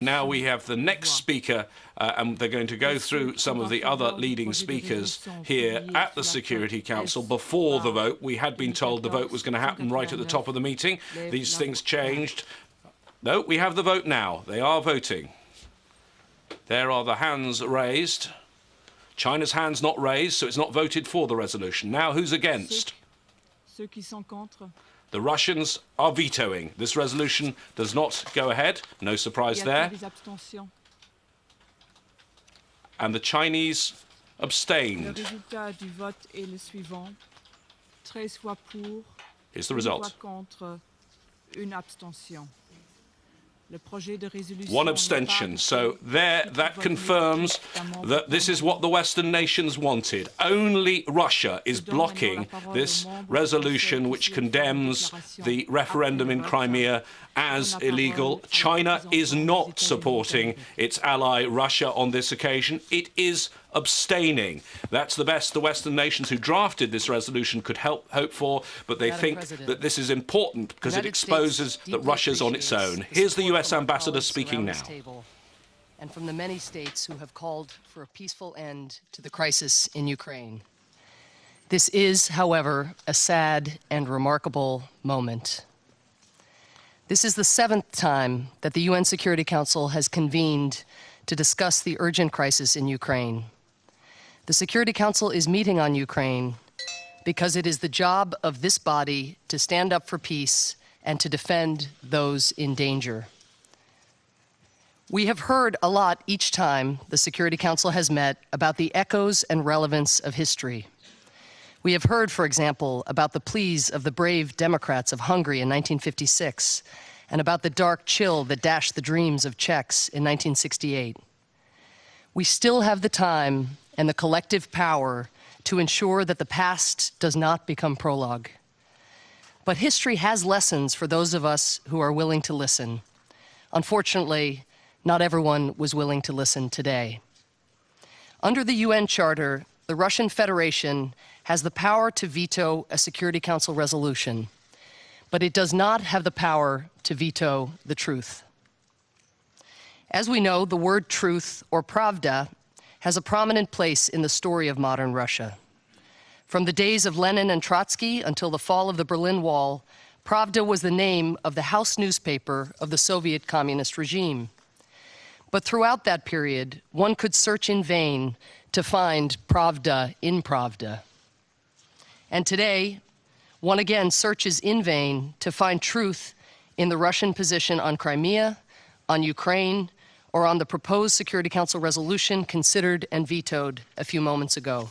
Now we have the next speaker, and they're going to go through some of the other leading speakers here at the Security Council. Before the vote, we had been told the vote was going to happen right at the top of the meeting. These things changed. No, we have the vote now. They are voting. There are the hands raised. China's hand's not raised, so it's not voted for the resolution. Now, who's against? The Russians are vetoing. This resolution does not go ahead. No surprise there. And the Chinese abstained. Here's the result. One abstention. So there, that confirms that this is what the Western nations wanted. Only Russia is blocking this resolution which condemns the referendum in Crimea as illegal. China is not supporting its ally Russia on this occasion. It is abstaining. That's the best the Western nations who drafted this resolution could hope for, but they think that this is important because it exposes that Russia's on its own. Here's the US ambassador speaking now. And from the many states who have called for a peaceful end to the crisis in Ukraine. This is, however, a sad and remarkable moment. This is the 7th time that the UN Security Council has convened to discuss the urgent crisis in Ukraine. The Security Council is meeting on Ukraine because it is the job of this body to stand up for peace and to defend those in danger. We have heard a lot each time the Security Council has met about the echoes and relevance of history. We have heard, for example, about the pleas of the brave Democrats of Hungary in 1956 and about the dark chill that dashed the dreams of Czechs in 1968. We still have the time and the collective power to ensure that the past does not become prologue. But history has lessons for those of us who are willing to listen. Unfortunately, not everyone was willing to listen today. Under the UN Charter, the Russian Federation has the power to veto a Security Council resolution, but it does not have the power to veto the truth. As we know, the word truth, or pravda, has a prominent place in the story of modern Russia. From the days of Lenin and Trotsky until the fall of the Berlin Wall, Pravda was the name of the house newspaper of the Soviet communist regime. But throughout that period, one could search in vain to find Pravda in Pravda. And today, one again searches in vain to find truth in the Russian position on Crimea, on Ukraine, or on the proposed Security Council resolution considered and vetoed a few moments ago.